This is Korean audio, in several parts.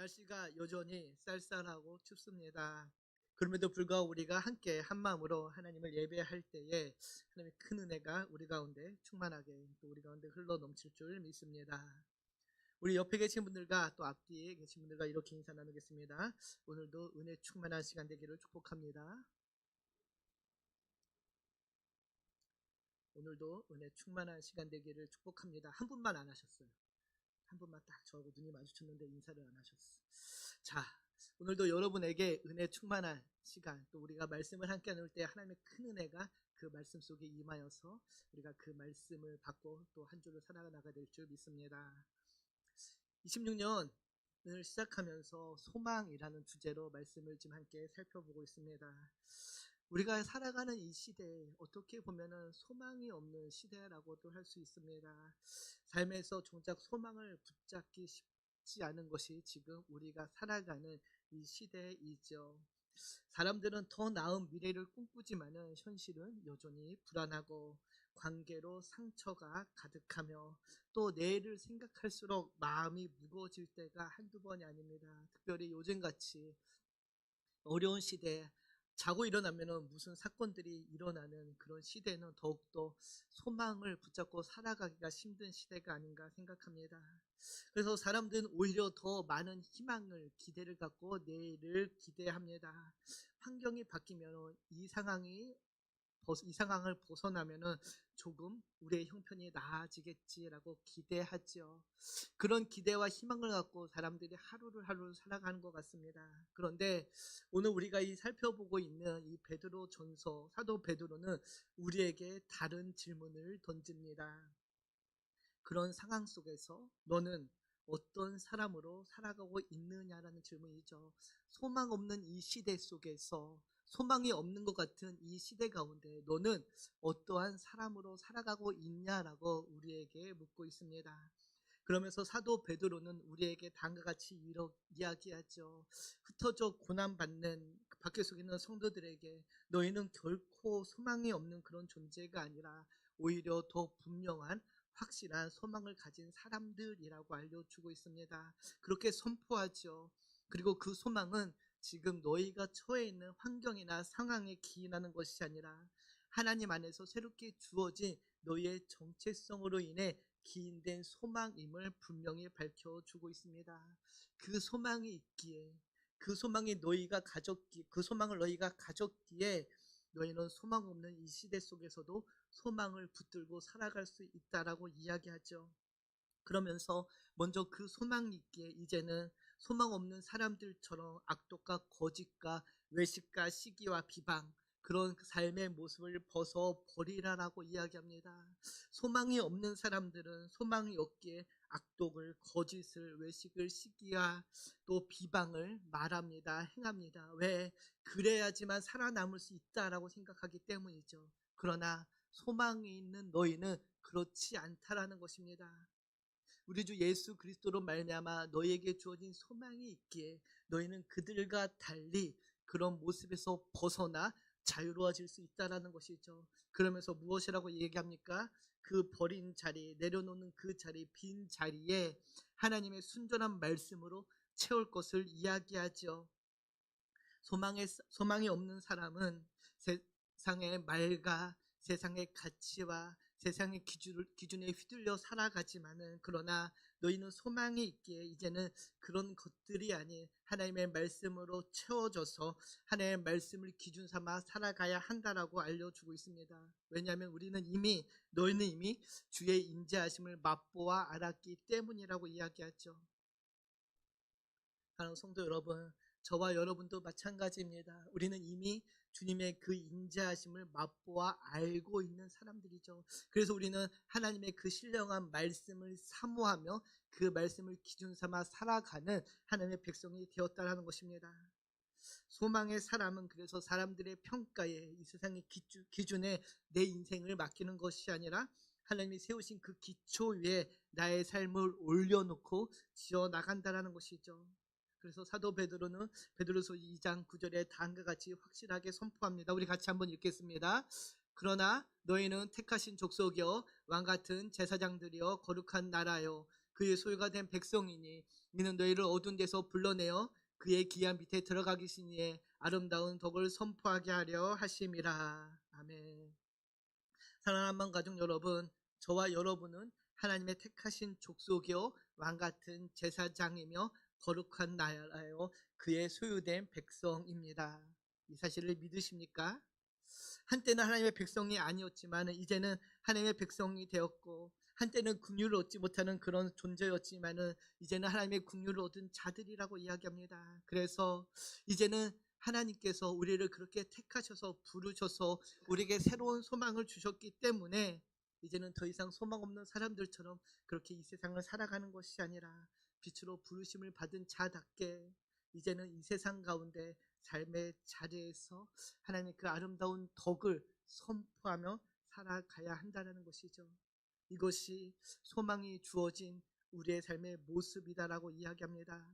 날씨가 여전히 쌀쌀하고 춥습니다. 그럼에도 불구하고 우리가 함께 한 마음으로 하나님을 예배할 때에 하나님의 큰 은혜가 우리 가운데 충만하게 또 우리 가운데 흘러 넘칠 줄 믿습니다. 우리 옆에 계신 분들과 또 앞뒤에 계신 분들과 이렇게 인사 나누겠습니다. 오늘도 은혜 충만한 시간 되기를 축복합니다. 오늘도 은혜 충만한 시간 되기를 축복합니다. 한 분만 안 하셨어요. 한 분만 딱 저하고 눈이 마주쳤는데 인사를 안 하셨어요. 자, 오늘도 여러분에게 은혜 충만한 시간, 또 우리가 말씀을 함께 나눌 때 하나님의 큰 은혜가 그 말씀 속에 임하여서 우리가 그 말씀을 받고 또 한 주를 살아나가야 될 줄 믿습니다. 26년을 시작하면서 소망이라는 주제로 말씀을 지금 함께 살펴보고 있습니다. 우리가 살아가는 이 시대에 어떻게 보면은 소망이 없는 시대라고도 할 수 있습니다. 삶에서 정작 소망을 붙잡기 쉽지 않은 것이 지금 우리가 살아가는 이 시대이죠. 사람들은 더 나은 미래를 꿈꾸지만은 현실은 여전히 불안하고 관계로 상처가 가득하며 또 내일을 생각할수록 마음이 무거워질 때가 한두 번이 아닙니다. 특별히 요즘같이 어려운 시대에 자고 일어나면은 무슨 사건들이 일어나는 그런 시대는 더욱더 소망을 붙잡고 살아가기가 힘든 시대가 아닌가 생각합니다. 그래서 사람들은 오히려 더 많은 희망을, 기대를 갖고 내일을 기대합니다. 환경이 바뀌면 이 상황을 벗어나면은 조금 우리의 형편이 나아지겠지라고 기대하죠. 그런 기대와 희망을 갖고 사람들이 하루를 살아가는 것 같습니다. 그런데 오늘 우리가 살펴보고 있는 이 베드로 전서, 사도 베드로는 우리에게 다른 질문을 던집니다. 그런 상황 속에서 너는 어떤 사람으로 살아가고 있느냐라는 질문이죠. 소망 없는 이 시대 속에서, 소망이 없는 것 같은 이 시대 가운데 너는 어떠한 사람으로 살아가고 있냐라고 우리에게 묻고 있습니다. 그러면서 사도 베드로는 우리에게 다음과 같이 이야기하죠. 흩어져 고난받는 밖에 속에 있는 성도들에게 너희는 결코 소망이 없는 그런 존재가 아니라 오히려 더 분명한 확실한 소망을 가진 사람들이라고 알려주고 있습니다. 그렇게 선포하죠. 그리고 그 소망은 지금 너희가 처해 있는 환경이나 상황에 기인하는 것이 아니라 하나님 안에서 새롭게 주어진 너희의 정체성으로 인해 기인된 소망임을 분명히 밝혀주고 있습니다. 그 소망이 있기에, 그 소망이 그 소망을 너희가 가졌기에 너희는 소망 없는 이 시대 속에서도 소망을 붙들고 살아갈 수 있다라고 이야기하죠. 그러면서 먼저 그 소망이 있기에 이제는 소망 없는 사람들처럼 악독과 거짓과 외식과 시기와 비방, 그런 삶의 모습을 벗어버리라라고 이야기합니다. 소망이 없는 사람들은 소망이 없기에 악독을, 거짓을, 외식을, 시기와 또 비방을 말합니다. 행합니다. 왜? 그래야지만 살아남을 수 있다라고 생각하기 때문이죠. 그러나 소망이 있는 너희는 그렇지 않다라는 것입니다. 우리 주 예수 그리스도로 말미암아 너희에게 주어진 소망이 있기에 너희는 그들과 달리 그런 모습에서 벗어나 자유로워질 수 있다라는 것이죠. 그러면서 무엇이라고 얘기합니까? 그 버린 자리, 내려놓는 그 자리, 빈 자리에 하나님의 순전한 말씀으로 채울 것을 이야기하죠. 소망이 없는 사람은 세상의 말과 세상의 가치와 세상의 기준에 휘둘려 살아가지만은, 그러나 너희는 소망이 있기에 이제는 그런 것들이 아닌 하나님의 말씀으로 채워져서 하나님의 말씀을 기준 삼아 살아가야 한다라고 알려주고 있습니다. 왜냐하면 너희는 이미 주의 임재하심을 맛보아 알았기 때문이라고 이야기하죠. 사랑하는 성도 여러분, 저와 여러분도 마찬가지입니다. 우리는 이미 주님의 그 인자하심을 맛보아 알고 있는 사람들이죠. 그래서 우리는 하나님의 그 신령한 말씀을 사모하며 그 말씀을 기준 삼아 살아가는 하나님의 백성이 되었다라는 것입니다. 소망의 사람은 그래서 사람들의 평가에, 이 세상의 기준에 내 인생을 맡기는 것이 아니라 하나님이 세우신 그 기초 위에 나의 삶을 올려놓고 지어나간다라는 것이죠. 그래서 사도 베드로는 베드로서 2장 9절에 다음과 같이 확실하게 선포합니다. 우리 같이 한번 읽겠습니다. 그러나 너희는 택하신 족속이여 왕같은 제사장들이여 거룩한 나라여 그의 소유가 된 백성이니 이는 너희를 어두운 데서 불러내어 그의 기한 밑에 들어가 계시니에 아름다운 덕을 선포하게 하려 하심이라. 아멘. 사랑하는 가족 여러분, 저와 여러분은 하나님의 택하신 족속이요 왕같은 제사장이며 거룩한 나라요 그의 소유된 백성입니다. 이 사실을 믿으십니까? 한때는 하나님의 백성이 아니었지만 이제는 하나님의 백성이 되었고, 한때는 긍휼을 얻지 못하는 그런 존재였지만 이제는 하나님의 긍휼을 얻은 자들이라고 이야기합니다. 그래서 이제는 하나님께서 우리를 그렇게 택하셔서 부르셔서 우리에게 새로운 소망을 주셨기 때문에 이제는 더 이상 소망 없는 사람들처럼 그렇게 이 세상을 살아가는 것이 아니라 빛으로 부르심을 받은 자답게 이제는 이 세상 가운데 삶의 자리에서 하나님의 그 아름다운 덕을 선포하며 살아가야 한다는 것이죠. 이것이 소망이 주어진 우리의 삶의 모습이다라고 이야기합니다.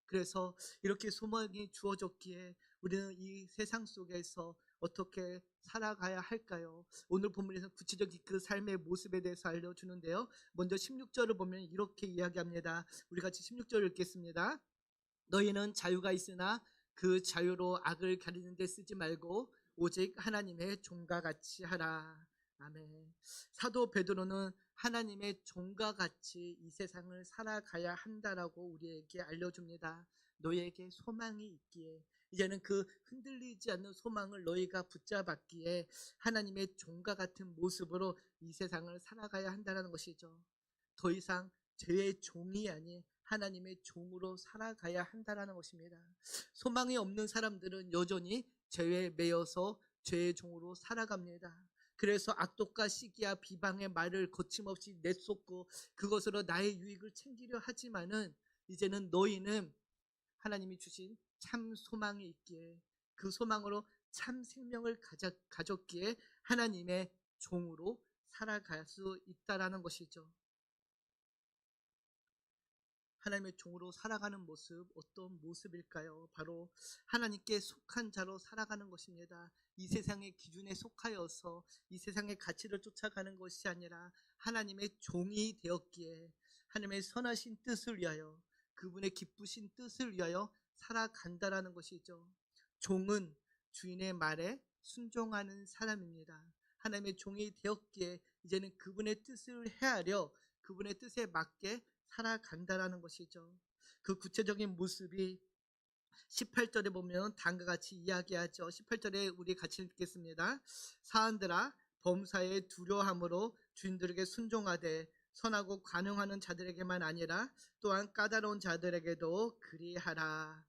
그래서 이렇게 소망이 주어졌기에 우리는 이 세상 속에서 어떻게 살아가야 할까요? 오늘 본문에서 구체적인 그 삶의 모습에 대해서 알려주는데요. 먼저 16절을 보면 이렇게 이야기합니다. 우리 같이 16절 읽겠습니다. 너희는 자유가 있으나 그 자유로 악을 가리는 데 쓰지 말고 오직 하나님의 종과 같이 하라. 아멘. 사도 베드로는 하나님의 종과 같이 이 세상을 살아가야 한다라고 우리에게 알려줍니다. 너희에게 소망이 있기에 이제는 그 흔들리지 않는 소망을 너희가 붙잡았기에 하나님의 종과 같은 모습으로 이 세상을 살아가야 한다는 것이죠. 더 이상 죄의 종이 아닌 하나님의 종으로 살아가야 한다는 것입니다. 소망이 없는 사람들은 여전히 죄에 매여서 죄의 종으로 살아갑니다. 그래서 악독과 시기와 비방의 말을 거침없이 내쏟고 그것으로 나의 유익을 챙기려 하지만은 이제는 너희는 하나님이 주신 참 소망이 있기에 그 소망으로 참 생명을 가졌기에 하나님의 종으로 살아갈 수 있다라는 것이죠. 하나님의 종으로 살아가는 모습, 어떤 모습일까요? 바로 하나님께 속한 자로 살아가는 것입니다. 이 세상의 기준에 속하여서 이 세상의 가치를 쫓아가는 것이 아니라 하나님의 종이 되었기에 하나님의 선하신 뜻을 위하여 그분의 기쁘신 뜻을 위하여 살아간다라는 것이죠. 종은 주인의 말에 순종하는 사람입니다. 하나님의 종이 되었기에 이제는 그분의 뜻을 헤아려 그분의 뜻에 맞게 살아간다라는 것이죠. 그 구체적인 모습이 18절에 보면 다음과 같이 이야기하죠. 18절에 우리 같이 읽겠습니다. 사한들아 범사에 두려함으로 주인들에게 순종하되 선하고 관용하는 자들에게만 아니라 또한 까다로운 자들에게도 그리하라.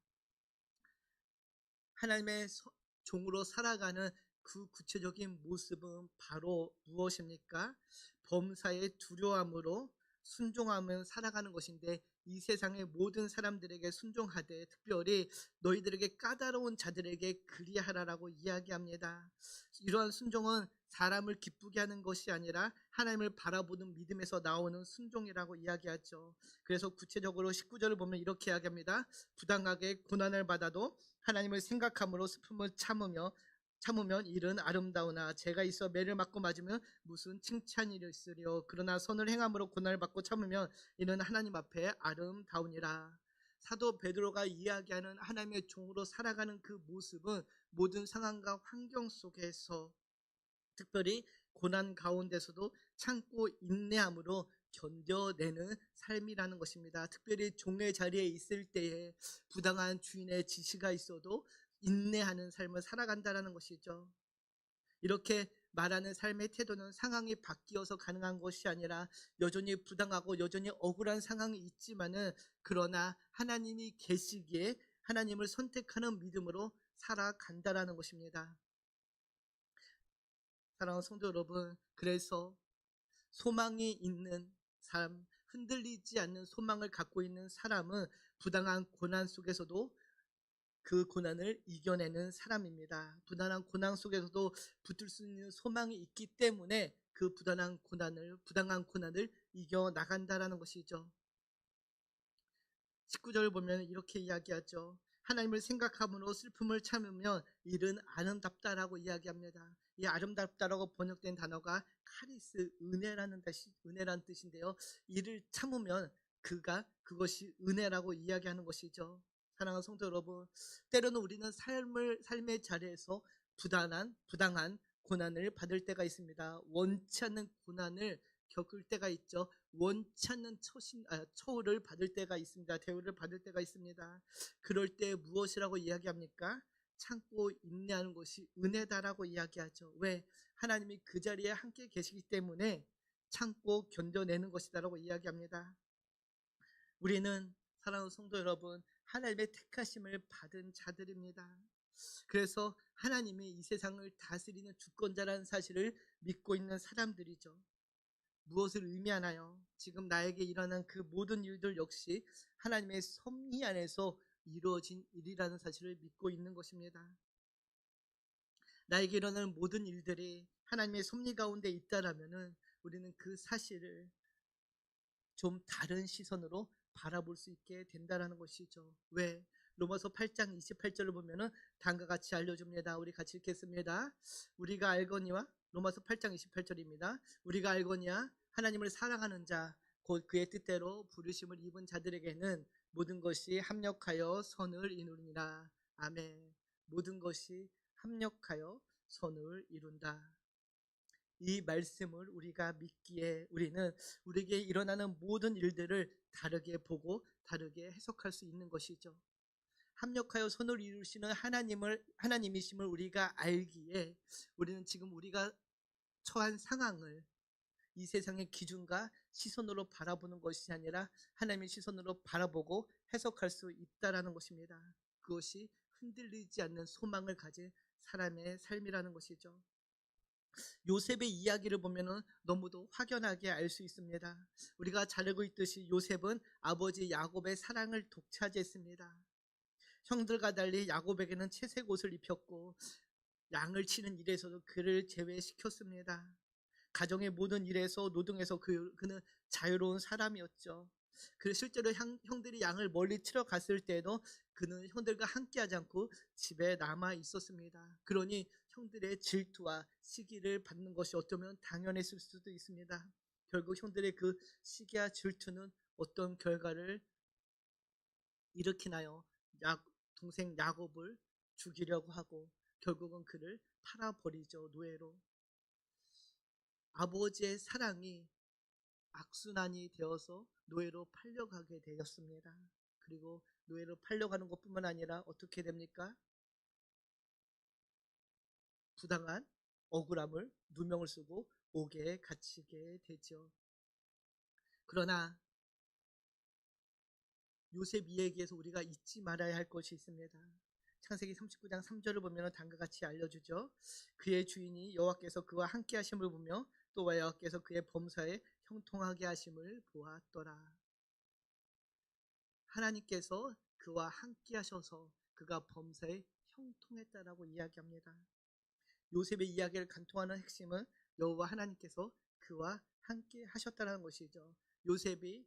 하나님의 종으로 살아가는 그 구체적인 모습은 바로 무엇입니까? 범사에 두려움으로 순종하며 살아가는 것인데 이 세상의 모든 사람들에게 순종하되 특별히 너희들에게 까다로운 자들에게 그리하라라고 이야기합니다. 이러한 순종은 사람을 기쁘게 하는 것이 아니라 하나님을 바라보는 믿음에서 나오는 순종이라고 이야기하죠. 그래서 구체적으로 19절을 보면 이렇게 이야기합니다. 부당하게 고난을 받아도 하나님을 생각함으로 슬픔을 참으면 일은 아름다우나 죄가 있어 매를 맞고 맞으면 무슨 칭찬이 있으리요. 그러나 선을 행함으로 고난을 받고 참으면 이는 하나님 앞에 아름다우니라. 사도 베드로가 이야기하는 하나님의 종으로 살아가는 그 모습은 모든 상황과 환경 속에서 특별히 고난 가운데서도 참고 인내함으로 견뎌내는 삶이라는 것입니다. 특별히 종의 자리에 있을 때에 부당한 주인의 지시가 있어도 인내하는 삶을 살아간다는 것이죠. 이렇게 말하는 삶의 태도는 상황이 바뀌어서 가능한 것이 아니라 여전히 부당하고 여전히 억울한 상황이 있지만은 그러나 하나님이 계시기에 하나님을 선택하는 믿음으로 살아간다라는 것입니다. 사랑하는 성도 여러분, 그래서 소망이 있는 삶, 흔들리지 않는 소망을 갖고 있는 사람은 부당한 고난 속에서도 그 고난을 이겨내는 사람입니다. 부당한 고난 속에서도 붙들 수 있는 소망이 있기 때문에 그 부당한 고난을 이겨나간다라는 것이죠. 19절을 보면 이렇게 이야기하죠. 하나님을 생각함으로 슬픔을 참으면 일은 아름답다라고 이야기합니다. 이 아름답다라고 번역된 단어가 카리스, 은혜라는 뜻인데요. 이를 참으면 그것이 은혜라고 이야기하는 것이죠. 사랑하는 성도 여러분, 때로는 우리는 삶의 자리에서 부당한 고난을 받을 때가 있습니다. 원치 않는 고난을 겪을 때가 있죠. 원치 않는 처우를 받을 때가 있습니다. 대우를 받을 때가 있습니다. 그럴 때 무엇이라고 이야기합니까? 참고 인내하는 것이 은혜다라고 이야기하죠. 왜? 하나님이 그 자리에 함께 계시기 때문에 참고 견뎌내는 것이다라고 이야기합니다. 우리는 사랑하는 성도 여러분, 하나님의 택하심을 받은 자들입니다. 그래서 하나님이 이 세상을 다스리는 주권자라는 사실을 믿고 있는 사람들이죠. 무엇을 의미하나요? 지금 나에게 일어난 그 모든 일들 역시 하나님의 섭리 안에서 이루어진 일이라는 사실을 믿고 있는 것입니다. 나에게 일어나는 모든 일들이 하나님의 섭리 가운데 있다라면은 우리는 그 사실을 좀 다른 시선으로 바라볼 수 있게 된다라는 것이죠. 왜? 로마서 8장 28절을 보면은 다음과 같이 알려줍니다. 우리 같이 읽겠습니다. 우리가 알거니와 로마서 8장 28절입니다. 우리가 알거니와 하나님을 사랑하는 자 곧 그의 뜻대로 부르심을 입은 자들에게는 모든 것이 합력하여 선을 이루니라. 아멘. 모든 것이 합력하여 선을 이룬다. 이 말씀을 우리가 믿기에 우리는 우리에게 일어나는 모든 일들을 다르게 보고 다르게 해석할 수 있는 것이죠. 합력하여 선을 이루시는 하나님이심을 우리가 알기에 우리는 지금 우리가 처한 상황을 이 세상의 기준과 시선으로 바라보는 것이 아니라 하나님의 시선으로 바라보고 해석할 수 있다라는 것입니다. 그것이 흔들리지 않는 소망을 가진 사람의 삶이라는 것이죠. 요셉의 이야기를 보면 너무도 확연하게 알 수 있습니다. 우리가 잘 알고 있듯이 요셉은 아버지 야곱의 사랑을 독차지했습니다. 형들과 달리 야곱에게는 채색 옷을 입혔고 양을 치는 일에서도 그를 제외시켰습니다. 가정의 모든 일에서 노동에서 그는 자유로운 사람이었죠. 그래서 실제로 형들이 양을 멀리 치러 갔을 때도 그는 형들과 함께하지 않고 집에 남아 있었습니다. 그러니 형들의 질투와 시기를 받는 것이 어쩌면 당연했을 수도 있습니다. 결국 형들의 그 시기와 질투는 어떤 결과를 일으키나요? 동생 야곱을 죽이려고 하고 결국은 그를 팔아버리죠. 노예로. 아버지의 사랑이 악순환이 되어서 노예로 팔려가게 되었습니다. 그리고 노예로 팔려가는 것뿐만 아니라 어떻게 됩니까? 부당한 억울함을 누명을 쓰고 옥에 갇히게 되죠. 그러나 요셉 이야기에서 우리가 잊지 말아야 할 것이 있습니다. 창세기 39장 3절을 보면 다음과 같이 알려주죠. 그의 주인이 여호와께서 그와 함께 하심을 보며 또 여호와께서 그의 범사에 형통하게 하심을 보았더라. 하나님께서 그와 함께 하셔서 그가 범사에 형통했다라고 이야기합니다. 요셉의 이야기를 간통하는 핵심은 여호와 하나님께서 그와 함께 하셨다는 것이죠. 요셉이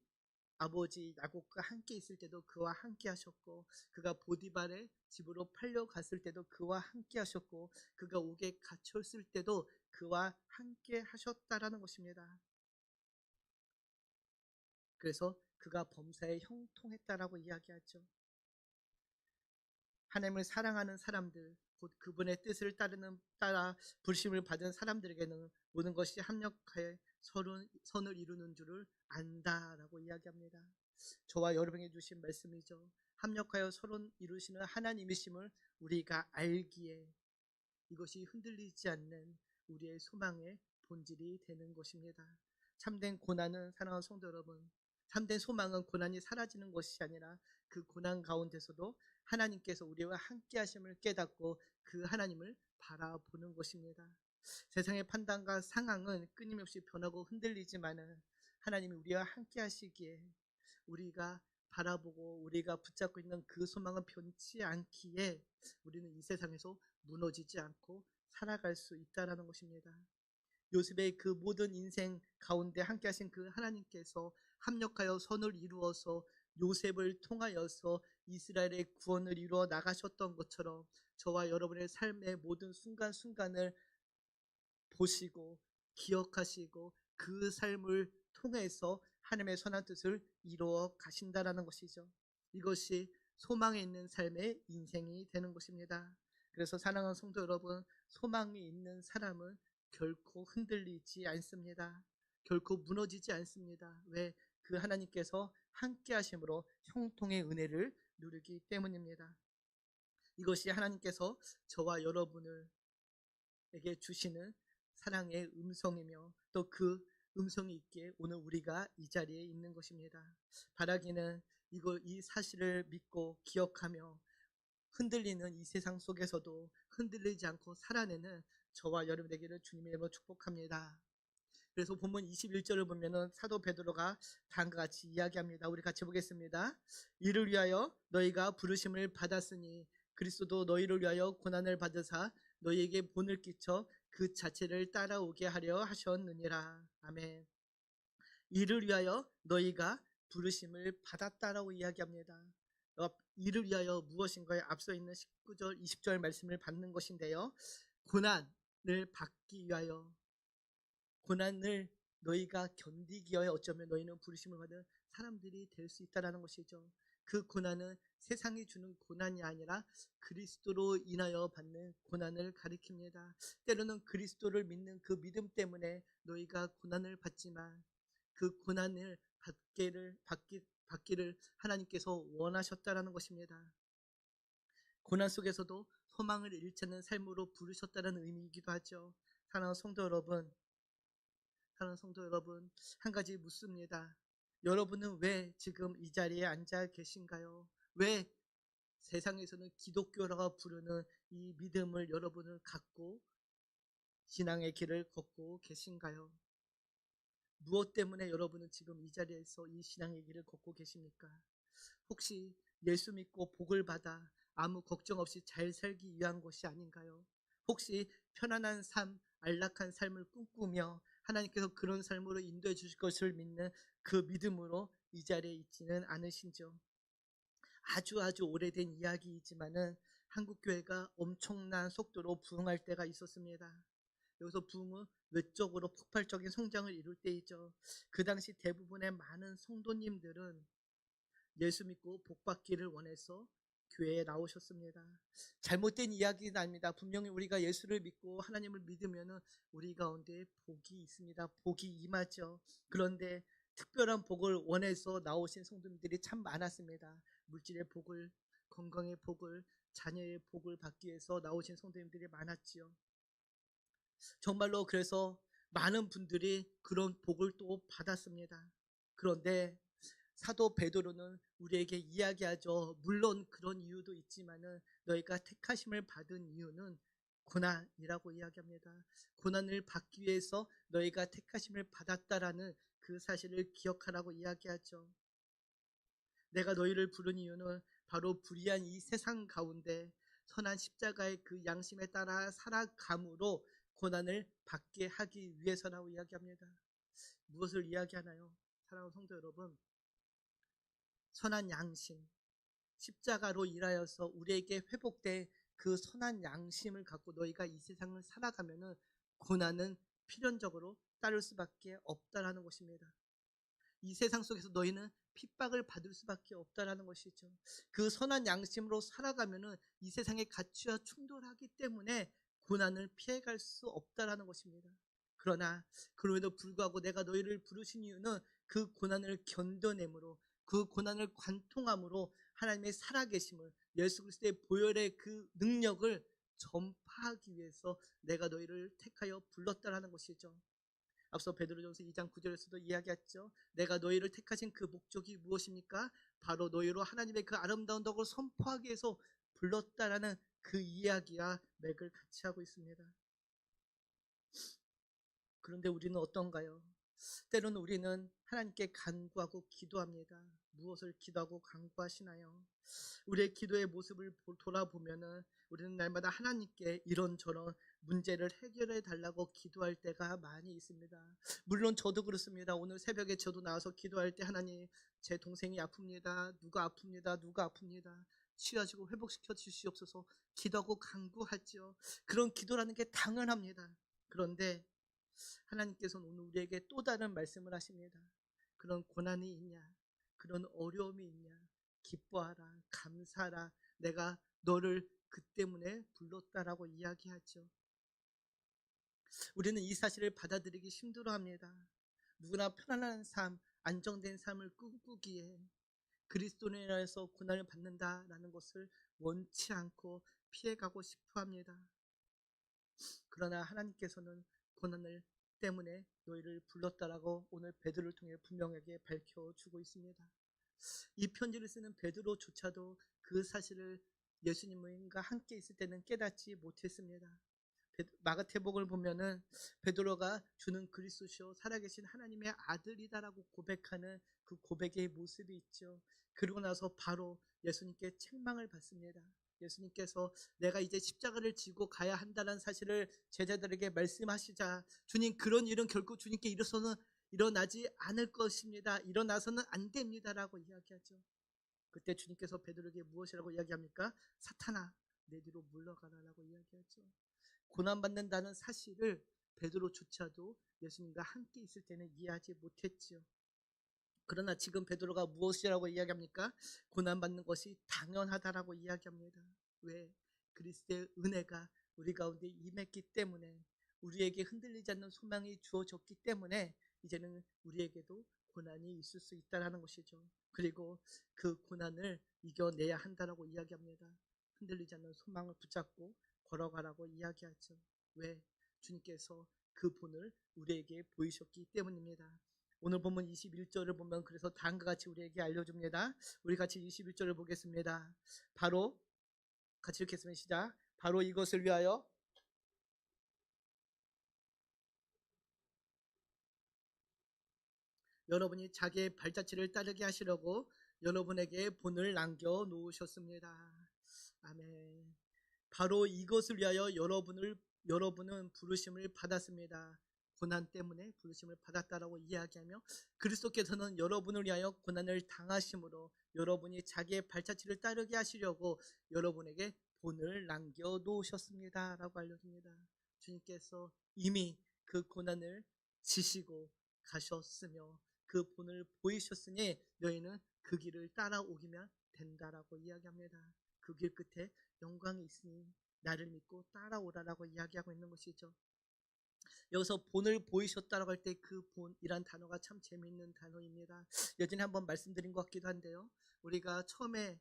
아버지 야곱과 함께 있을 때도 그와 함께 하셨고 그가 보디발의 집으로 팔려갔을 때도 그와 함께 하셨고 그가 옥에 갇혔을 때도 그와 함께 하셨다라는 것입니다. 그래서 그가 범사에 형통했다라고 이야기하죠. 하나님을 사랑하는 사람들, 곧 그분의 뜻을 따라 부르심을 받은 사람들에게는 모든 것이 합력하여 선을 이루는 줄을 안다라고 이야기합니다. 저와 여러분에게 주신 말씀이죠. 합력하여 선을 이루시는 하나님이심을 우리가 알기에 이것이 흔들리지 않는 우리의 소망의 본질이 되는 것입니다. 참된 고난은 사랑하는 성도 여러분, 참된 소망은 고난이 사라지는 것이 아니라 그 고난 가운데서도 하나님께서 우리와 함께 하심을 깨닫고 그 하나님을 바라보는 것입니다. 세상의 판단과 상황은 끊임없이 변하고 흔들리지만은 하나님이 우리와 함께 하시기에 우리가 바라보고 우리가 붙잡고 있는 그 소망은 변치 않기에 우리는 이 세상에서 무너지지 않고 살아갈 수 있다는 것입니다. 요셉의 그 모든 인생 가운데 함께 하신 그 하나님께서 합력하여 선을 이루어서 요셉을 통하여서 이스라엘의 구원을 이루어 나가셨던 것처럼 저와 여러분의 삶의 모든 순간순간을 보시고 기억하시고 그 삶을 통해서 하나님의 선한 뜻을 이루어 가신다라는 것이죠. 이것이 소망에 있는 삶의 인생이 되는 것입니다. 그래서 사랑하는 성도 여러분, 소망이 있는 사람은 결코 흔들리지 않습니다. 결코 무너지지 않습니다. 왜? 그 하나님께서 함께 하심으로 형통의 은혜를 누리기 때문입니다. 이것이 하나님께서 저와 여러분에게 주시는 사랑의 음성이며 또 그 음성이 있기에 오늘 우리가 이 자리에 있는 것입니다. 바라기는 이 사실을 믿고 기억하며 흔들리는 이 세상 속에서도 흔들리지 않고 살아내는 저와 여러분 되기를 주님의 이름으로 축복합니다. 그래서 본문 21절을 보면은 사도 베드로가 다음과 같이 이야기합니다. 우리 같이 보겠습니다. 이를 위하여 너희가 부르심을 받았으니 그리스도도 너희를 위하여 고난을 받으사 너희에게 본을 끼쳐 그 자체를 따라오게 하려 하셨느니라. 아멘. 이를 위하여 너희가 부르심을 받았다라고 이야기합니다. 이를 위하여 무엇인가에 앞서 있는 19절, 20절 말씀을 받는 것인데요. 고난을 받기 위하여, 고난을 너희가 견디기 위하여 어쩌면 너희는 부르심을 받은 사람들이 될 수 있다는 것이죠. 그 고난은 세상이 주는 고난이 아니라 그리스도로 인하여 받는 고난을 가리킵니다. 때로는 그리스도를 믿는 그 믿음 때문에 너희가 고난을 받지만 그 고난을 받기를 하나님께서 원하셨다는 것입니다. 고난 속에서도 소망을 잃지 않는 삶으로 부르셨다는 의미이기도 하죠. 사랑하는 성도 여러분, 한 가지 묻습니다. 여러분은 왜 지금 이 자리에 앉아 계신가요? 왜 세상에서는 기독교라고 부르는 이 믿음을 여러분은 갖고 신앙의 길을 걷고 계신가요? 무엇 때문에 여러분은 지금 이 자리에서 이 신앙의 길을 걷고 계십니까? 혹시 예수 믿고 복을 받아 아무 걱정 없이 잘 살기 위한 것이 아닌가요? 혹시 편안한 삶, 안락한 삶을 꿈꾸며 하나님께서 그런 삶으로 인도해 주실 것을 믿는 그 믿음으로 이 자리에 있지는 않으신지요? 아주 오래된 이야기이지만은 한국교회가 엄청난 속도로 부흥할 때가 있었습니다. 여기서 부흥은 외적으로 폭발적인 성장을 이룰 때이죠. 그 당시 대부분의 많은 성도님들은 예수 믿고 복 받기를 원해서 교회에 나오셨습니다. 잘못된 이야기는 아닙니다. 분명히 우리가 예수를 믿고 하나님을 믿으면 우리 가운데 복이 있습니다. 복이 임하죠. 그런데 특별한 복을 원해서 나오신 성도님들이 참 많았습니다. 물질의 복을, 건강의 복을, 자녀의 복을 받기 위해서 나오신 성도님들이 많았지요. 정말로 그래서 많은 분들이 그런 복을 또 받았습니다. 그런데 사도 베드로는 우리에게 이야기하죠. 물론 그런 이유도 있지만은 너희가 택하심을 받은 이유는 고난이라고 이야기합니다. 고난을 받기 위해서 너희가 택하심을 받았다라는 그 사실을 기억하라고 이야기하죠. 내가 너희를 부른 이유는 바로 불의한 이 세상 가운데 선한 십자가의 그 양심에 따라 살아감으로 고난을 받게 하기 위해서라고 이야기합니다. 무엇을 이야기하나요? 사랑하는 성도 여러분, 선한 양심, 십자가로 일하여서 우리에게 회복된 그 선한 양심을 갖고 너희가 이 세상을 살아가면은 고난은 필연적으로 따를 수밖에 없다라는 것입니다. 이 세상 속에서 너희는 핍박을 받을 수밖에 없다라는 것이죠. 그 선한 양심으로 살아가면은 이 세상의 가치와 충돌하기 때문에 고난을 피해갈 수 없다라는 것입니다. 그러나 그럼에도 불구하고 내가 너희를 부르신 이유는 그 고난을 견뎌내므로, 그 고난을 관통함으로 하나님의 살아계심을, 예수 그리스도의 보혈의 그 능력을 전파하기 위해서 내가 너희를 택하여 불렀다라는 것이죠. 앞서 베드로전서 2장 9절에서도 이야기했죠. 내가 너희를 택하신 그 목적이 무엇입니까? 바로 너희로 하나님의 그 아름다운 덕을 선포하기 위해서 불렀다라는 그 이야기와 맥을 같이 하고 있습니다. 그런데 우리는 어떤가요? 때로는 우리는 하나님께 간구하고 기도합니다. 무엇을 기도하고 간구하시나요? 우리의 기도의 모습을 돌아보면은 우리는 날마다 하나님께 이런저런 문제를 해결해 달라고 기도할 때가 많이 있습니다. 물론 저도 그렇습니다. 오늘 새벽에 저도 나와서 기도할 때 하나님, 제 동생이 아픕니다. 누가 아픕니다. 치유하시고 회복시켜 주시옵소서 기도하고 간구하죠. 그런 기도라는 게 당연합니다. 그런데 하나님께서는 오늘 우리에게 또 다른 말씀을 하십니다. 그런 고난이 있냐? 그런 어려움이 있냐? 기뻐하라, 감사하라. 내가 너를 그 때문에 불렀다라고 이야기하죠. 우리는 이 사실을 받아들이기 힘들어합니다. 누구나 편안한 삶, 안정된 삶을 꿈꾸기에 그리스도인에 인해서 고난을 받는다라는 것을 원치 않고 피해가고 싶어 합니다. 그러나 하나님께서는 고난을 때문에 너희를 불렀다라고 오늘 베드로를 통해 분명하게 밝혀주고 있습니다. 이 편지를 쓰는 베드로조차도 그 사실을 예수님과 함께 있을 때는 깨닫지 못했습니다. 마가태복을 보면은 베드로가 주는 그리스도시요 살아계신 하나님의 아들이다라고 고백하는 그 고백의 모습이 있죠. 그러고 나서 바로 예수님께 책망을 받습니다. 예수님께서 내가 이제 십자가를 지고 가야 한다는 사실을 제자들에게 말씀하시자 주님 그런 일은 결코 주님께 일어나지 않을 것입니다. 일어나서는 안 됩니다라고 이야기하죠. 그때 주님께서 베드로에게 무엇이라고 이야기합니까? 사탄아 내 뒤로 물러가라라고 이야기하죠. 고난받는다는 사실을 베드로조차도 예수님과 함께 있을 때는 이해하지 못했지요. 그러나 지금 베드로가 무엇이라고 이야기합니까? 고난받는 것이 당연하다라고 이야기합니다. 왜? 그리스도의 은혜가 우리 가운데 임했기 때문에 우리에게 흔들리지 않는 소망이 주어졌기 때문에 이제는 우리에게도 고난이 있을 수 있다는 것이죠. 그리고 그 고난을 이겨내야 한다라고 이야기합니다. 흔들리지 않는 소망을 붙잡고 걸어가라고 이야기하죠. 왜? 주님께서 그 본을 우리에게 보이셨기 때문입니다. 오늘 본문 21절을 보면 그래서 다음과 같이 우리에게 알려줍니다. 우리 같이 21절을 보겠습니다. 바로 같이 읽겠습니다. 시작. 바로 이것을 위하여 여러분이 자기의 발자취를 따르게 하시려고 여러분에게 본을 남겨 놓으셨습니다. 아멘. 바로 이것을 위하여 여러분은 부르심을 받았습니다. 고난 때문에 부르심을 받았다라고 이야기하며 그리스도께서는 여러분을 위하여 고난을 당하심으로 여러분이 자기의 발자취를 따르게 하시려고 여러분에게 본을 남겨 놓으셨습니다 라고 알려줍니다. 주님께서 이미 그 고난을 지시고 가셨으며 그 본을 보이셨으니 너희는 그 길을 따라오기면 된다라고 이야기합니다. 그 길 끝에 영광이 있으니 나를 믿고 따라오라라고 이야기하고 있는 것이죠. 여기서 본을 보이셨다라고 할 때 그 본이란 단어가 참 재미있는 단어입니다. 예전에 한번 말씀드린 것 같기도 한데요. 우리가 처음에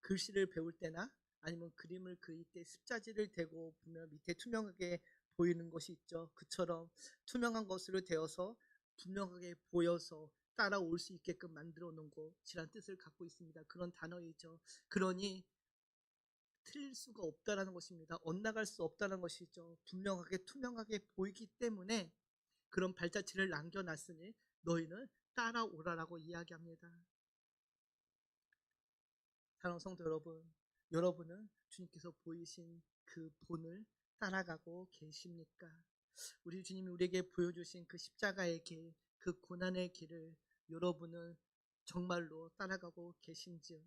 글씨를 배울 때나 아니면 그림을 그릴 때 습자지를 대고 보면 밑에 투명하게 보이는 것이 있죠. 그처럼 투명한 것으로 되어서 분명하게 보여서 따라올 수 있게끔 만들어 놓은 것이란 뜻을 갖고 있습니다. 그런 단어이죠. 그러니 틀릴 수가 없다라는 것입니다. 엇나갈 수 없다는 것이죠. 분명하게 투명하게 보이기 때문에 그런 발자취를 남겨놨으니 너희는 따라오라라고 이야기합니다. 사랑하는 성도 여러분, 여러분은 주님께서 보이신 그 본을 따라가고 계십니까? 우리 주님이 우리에게 보여주신 그 십자가의 길, 그 고난의 길을 여러분은 정말로 따라가고 계신지요?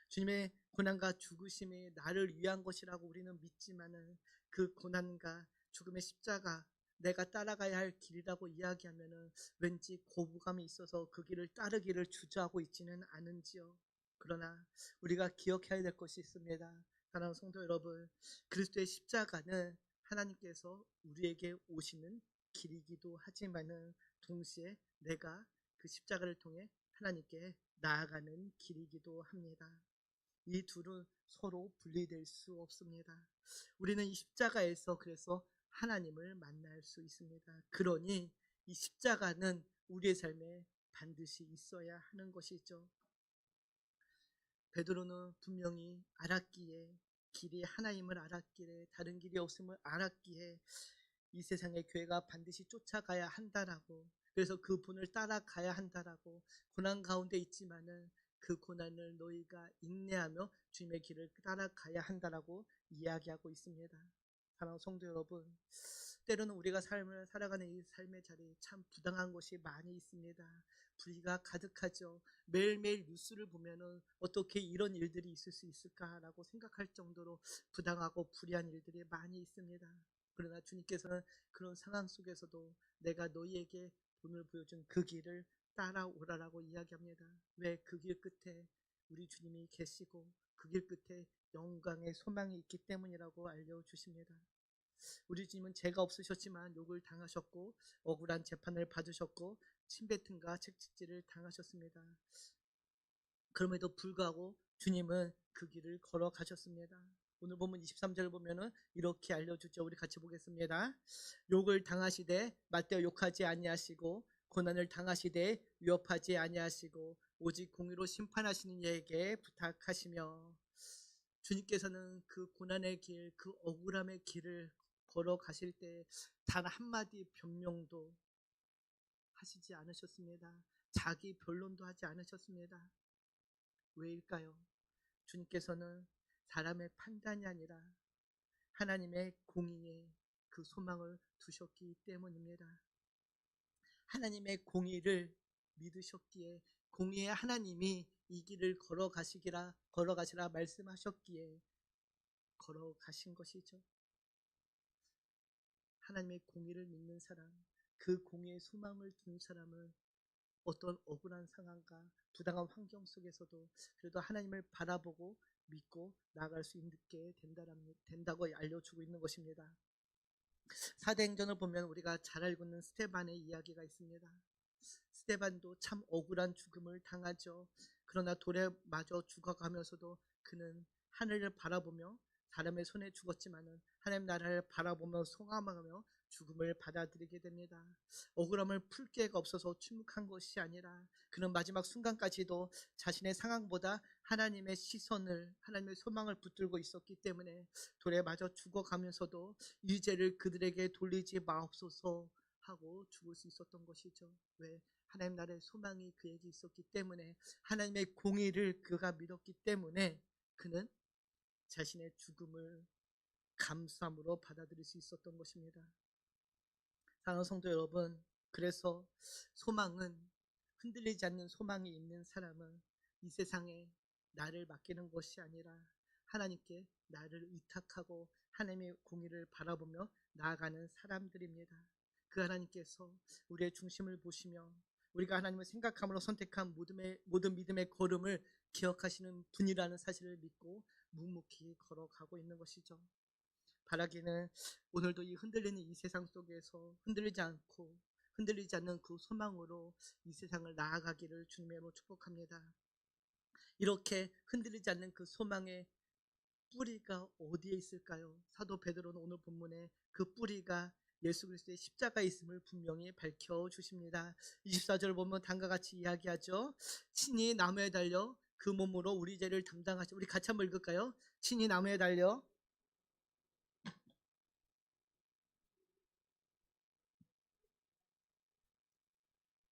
주님의 고난과 죽으심이 나를 위한 것이라고 우리는 믿지만은 그 고난과 죽음의 십자가 내가 따라가야 할 길이라고 이야기하면은 왠지 거부감이 있어서 그 길을 따르기를 주저하고 있지는 않은지요. 그러나 우리가 기억해야 될 것이 있습니다. 사랑하는 성도 여러분, 그리스도의 십자가는 하나님께서 우리에게 오시는 길이기도 하지만은 동시에 내가 그 십자가를 통해 하나님께 나아가는 길이기도 합니다. 이 둘은 서로 분리될 수 없습니다. 우리는 이 십자가에서 그래서 하나님을 만날 수 있습니다. 그러니 이 십자가는 우리의 삶에 반드시 있어야 하는 것이죠. 베드로는 분명히 알았기에 길이 하나님을 알았기에 다른 길이 없음을 알았기에 이 세상의 교회가 반드시 쫓아가야 한다라고 그래서 그 분을 따라가야 한다라고 고난 가운데 있지만은 그 고난을 너희가 인내하며 주님의 길을 따라가야 한다라고 이야기하고 있습니다. 사랑하는 성도 여러분, 때로는 우리가 삶을 살아가는 이 삶의 자리에 참 부당한 것이 많이 있습니다. 불의가 가득하죠. 매일매일 뉴스를 보면은 어떻게 이런 일들이 있을 수 있을까라고 생각할 정도로 부당하고 불의한 일들이 많이 있습니다. 그러나 주님께서는 그런 상황 속에서도 내가 너희에게 본을 보여준 그 길을 따라오라라고 이야기합니다. 왜? 그 길 끝에 우리 주님이 계시고 그 길 끝에 영광의 소망이 있기 때문이라고 알려주십니다. 우리 주님은 죄가 없으셨지만 욕을 당하셨고 억울한 재판을 받으셨고 침뱉음과 채찍질을 당하셨습니다. 그럼에도 불구하고 주님은 그 길을 걸어가셨습니다. 오늘 본문 23절을 보면은 이렇게 알려주죠. 우리 같이 보겠습니다. 욕을 당하시되 맞대어 욕하지 아니하시고 고난을 당하시되 위협하지 아니하시고 오직 공의로 심판하시는 이에게 부탁하시며, 주님께서는 그 고난의 길, 그 억울함의 길을 걸어가실 때 단 한마디 변명도 하시지 않으셨습니다. 자기 변론도 하지 않으셨습니다. 왜일까요? 주님께서는 사람의 판단이 아니라 하나님의 공의에 그 소망을 두셨기 때문입니다. 하나님의 공의를 믿으셨기에, 공의의 하나님이 이 길을 걸어가시라 말씀하셨기에 걸어가신 것이죠. 하나님의 공의를 믿는 사람, 그 공의의 소망을 둔 사람은 어떤 억울한 상황과 부당한 환경 속에서도 그래도 하나님을 바라보고 믿고 나아갈 수 있게 된다고 알려주고 있는 것입니다. 사도행전을 보면 우리가 잘 알고 있는 스데반의 이야기가 있습니다. 스데반도 참 억울한 죽음을 당하죠. 그러나 돌에 맞아 죽어가면서도 그는 하늘을 바라보며, 사람의 손에 죽었지만은 하나님 나라를 바라보며 소감하며 죽음을 받아들이게 됩니다. 억울함을 풀 기회가 없어서 침묵한 것이 아니라 그는 마지막 순간까지도 자신의 상황보다 하나님의 시선을, 하나님의 소망을 붙들고 있었기 때문에 돌에 맞아 죽어가면서도 이 죄를 그들에게 돌리지 마옵소서 하고 죽을 수 있었던 것이죠. 왜? 하나님 나라의 소망이 그에게 있었기 때문에, 하나님의 공의를 그가 믿었기 때문에 그는 자신의 죽음을 감사함으로 받아들일 수 있었던 것입니다. 사랑하는 성도 여러분, 그래서 소망은, 흔들리지 않는 소망이 있는 사람은 이 세상에 나를 맡기는 것이 아니라 하나님께 나를 의탁하고 하나님의 공의를 바라보며 나아가는 사람들입니다. 그 하나님께서 우리의 중심을 보시며 우리가 하나님을 생각함으로 선택한 모든 믿음의 걸음을 기억하시는 분이라는 사실을 믿고 묵묵히 걸어가고 있는 것이죠. 바라기는 오늘도 이 흔들리는 이 세상 속에서 흔들리지 않는 그 소망으로 이 세상을 나아가기를 주님으로 축복합니다. 이렇게 흔들리지 않는 그 소망의 뿌리가 어디에 있을까요? 사도 베드로는 오늘 본문에 그 뿌리가 예수 그리스도의 십자가에 있음을 분명히 밝혀주십니다. 24절 보면 다음과 같이 이야기하죠. 친히 나무에 달려 그 몸으로 우리 죄를 담당하시. 우리 같이 한번 읽을까요? 친히 나무에 달려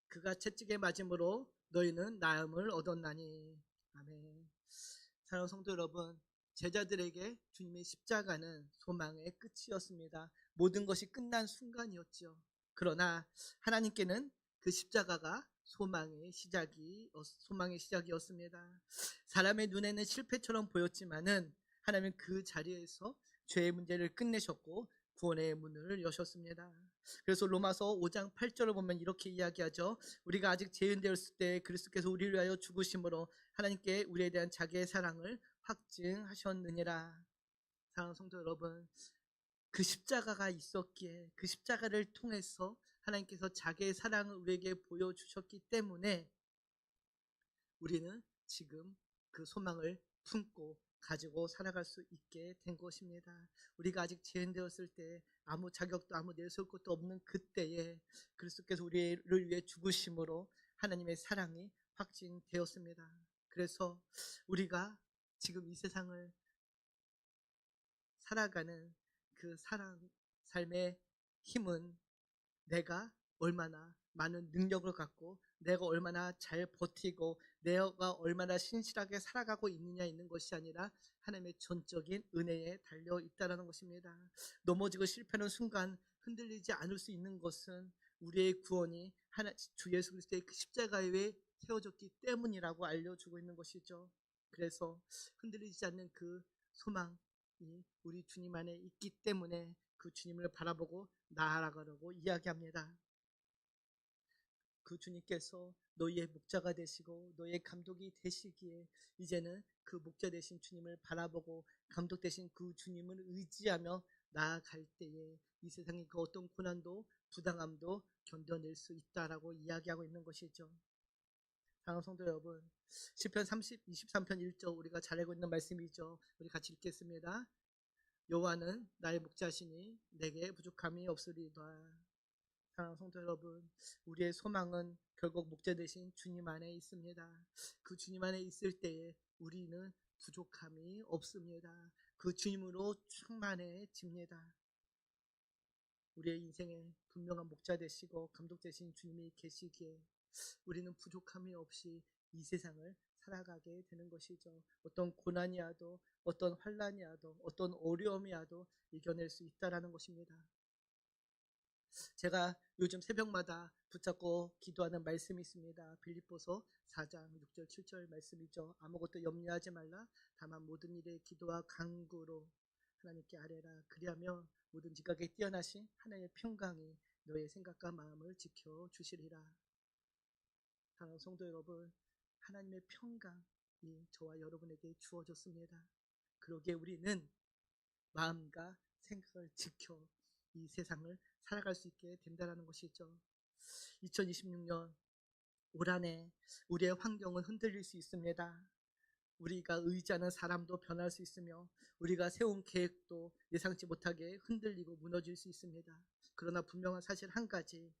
그가 채찍에 맞음으로 너희는 나음을 얻었나니. 아멘. 사랑하는 성도 여러분, 제자들에게 주님의 십자가는 소망의 끝이었습니다. 모든 것이 끝난 순간이었죠. 그러나 하나님께는 그 십자가가 소망의 시작이었습니다. 사람의 눈에는 실패처럼 보였지만은 하나님은 그 자리에서 죄의 문제를 끝내셨고 구원의 문을 여셨습니다. 그래서 로마서 5장 8절을 보면 이렇게 이야기하죠. 우리가 아직 죄인 되었을 때 그리스도께서 우리를 위하여 죽으심으로 하나님께 우리에 대한 자기의 사랑을 확증하셨느니라. 사랑하는 성도 여러분, 그 십자가가 있었기에, 그 십자가를 통해서 하나님께서 자기의 사랑을 우리에게 보여주셨기 때문에 우리는 지금 그 소망을 품고 가지고 살아갈 수 있게 된 것입니다. 우리가 아직 죄인 되었을 때 아무 자격도 아무 내세울 것도 없는 그때에 그리스도께서 우리를 위해 죽으심으로 하나님의 사랑이 확증되었습니다. 그래서 우리가 지금 이 세상을 살아가는 그 삶의 힘은 내가 얼마나 많은 능력을 갖고 내가 얼마나 잘 버티고 내가 얼마나 신실하게 살아가고 있느냐 있는 것이 아니라 하나님의 전적인 은혜에 달려 있다는 것입니다. 넘어지고 실패하는 순간 흔들리지 않을 수 있는 것은 우리의 구원이 주 예수 그리스도의 그 십자가에 세워졌기 때문이라고 알려주고 있는 것이죠. 그래서 흔들리지 않는 그 소망이 우리 주님 안에 있기 때문에 그 주님을 바라보고 나아가려고 이야기합니다. 그 주님께서 너희의 목자가 되시고 너희의 감독이 되시기에 이제는 그 목자 되신 주님을 바라보고 감독 되신 그 주님을 의지하며 나아갈 때에 이 세상의 그 어떤 고난도 부당함도 견뎌낼 수 있다라고 이야기하고 있는 것이죠. 사랑하는 성도 여러분, 시편 23편 1절 우리가 잘 알고 있는 말씀이죠. 우리 같이 읽겠습니다. 여호와는 나의 목자시니 내게 부족함이 없으리다. 사랑하는 성도 여러분, 우리의 소망은 결국 목자 되신 주님 안에 있습니다. 그 주님 안에 있을 때에 우리는 부족함이 없습니다. 그 주님으로 충만해집니다. 우리의 인생에 분명한 목자 되시고 감독 되신 주님이 계시기에 우리는 부족함이 없이 이 세상을 살아가게 되는 것이죠. 어떤 고난이 와도 어떤 환난이 와도 어떤 어려움이 와도 이겨낼 수 있다라는 것입니다. 제가 요즘 새벽마다 붙잡고 기도하는 말씀이 있습니다. 빌립보서 4장 6절 7절 말씀이죠. 아무것도 염려하지 말라. 다만 모든 일에 기도와 간구로 하나님께 아뢰라. 그리하면 모든 지각에 뛰어나신 하나님의 평강이 너의 생각과 마음을 지켜주시리라. 사랑하는 성도 여러분, 하나님의 평강이 저와 여러분에게 주어졌습니다. 그러기에 우리는 마음과 생각을 지켜 이 세상을 살아갈 수 있게 된다는 것이죠. 2026년 올 한해 우리의 환경은 흔들릴 수 있습니다. 우리가 의지하는 사람도 변할 수 있으며 우리가 세운 계획도 예상치 못하게 흔들리고 무너질 수 있습니다. 그러나 분명한 사실 한 가지,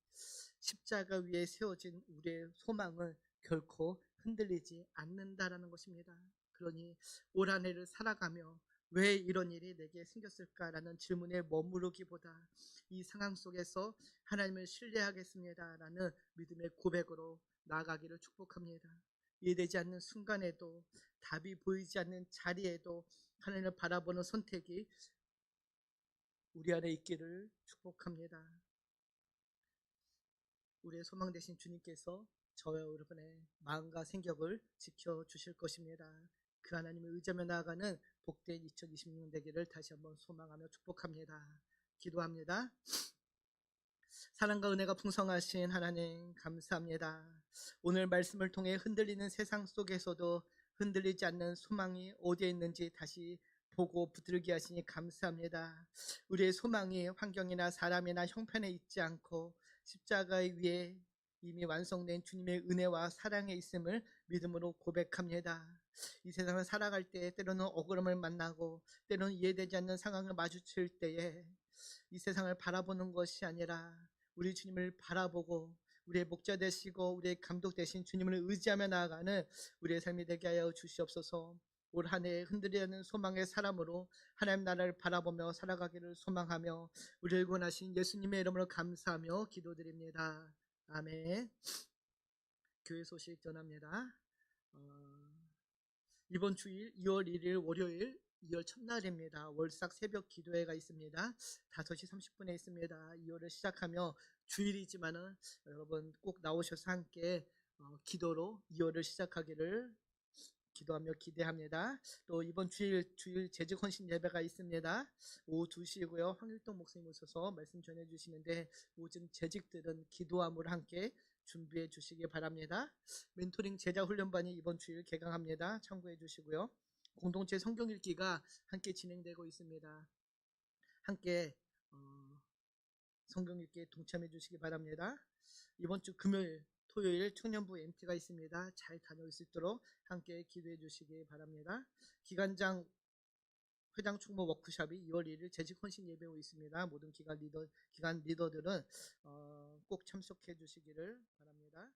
십자가 위에 세워진 우리의 소망은 결코 흔들리지 않는다라는 것입니다. 그러니 올 한 해를 살아가며 왜 이런 일이 내게 생겼을까라는 질문에 머무르기보다 이 상황 속에서 하나님을 신뢰하겠습니다라는 믿음의 고백으로 나아가기를 축복합니다. 이해되지 않는 순간에도 답이 보이지 않는 자리에도 하나님을 바라보는 선택이 우리 안에 있기를 축복합니다. 우리의 소망 되신 주님께서 저와 여러분의 마음과 생각을 지켜주실 것입니다. 그 하나님을 의지하며 나아가는 복된 2026년 되기를 다시 한번 소망하며 축복합니다. 기도합니다. 사랑과 은혜가 풍성하신 하나님 감사합니다. 오늘 말씀을 통해 흔들리는 세상 속에서도 흔들리지 않는 소망이 어디에 있는지 다시 보고 붙들게 하시니 감사합니다. 우리의 소망이 환경이나 사람이나 형편에 있지 않고 십자가 위에 이미 완성된 주님의 은혜와 사랑에 있음을 믿음으로 고백합니다. 이 세상을 살아갈 때 때로는 억울함을 만나고 때로는 이해되지 않는 상황을 마주칠 때에 이 세상을 바라보는 것이 아니라 우리 주님을 바라보고 우리의 목자 되시고 우리의 감독 되신 주님을 의지하며 나아가는 우리의 삶이 되게 하여 주시옵소서. 올 한 해 흔들리는 소망의 사람으로 하나님 나라를 바라보며 살아가기를 소망하며 우리를 구원하신 예수님의 이름으로 감사하며 기도드립니다. 아멘. 교회 소식 전합니다. 이번 주일 2월 1일 월요일 2월 첫날입니다. 월삭 새벽 기도회가 있습니다. 5시 30분에 있습니다. 2월을 시작하며 주일이지만은 여러분 꼭 나오셔서 함께 기도로 2월을 시작하기를 기도하며 기대합니다. 또 이번 주일 재직 헌신 예배가 있습니다. 오후 2시고요. 황일동 목사님 오셔서 말씀 전해 주시는데 요즘 재직들은 기도함을 함께 준비해 주시기 바랍니다. 멘토링 제자 훈련반이 이번 주일 개강합니다. 참고해 주시고요. 공동체 성경 읽기가 함께 진행되고 있습니다. 함께 성경 읽기에 동참해 주시기 바랍니다. 이번 주 금요일 토요일 청년부 MT가 있습니다. 잘 다녀올 수 있도록 함께 기도해 주시기 바랍니다. 기관장 회장 총무 워크숍이 2월 1일 재직 헌신 예배로 있습니다. 모든 기관 리더들은 꼭 참석해 주시기를 바랍니다.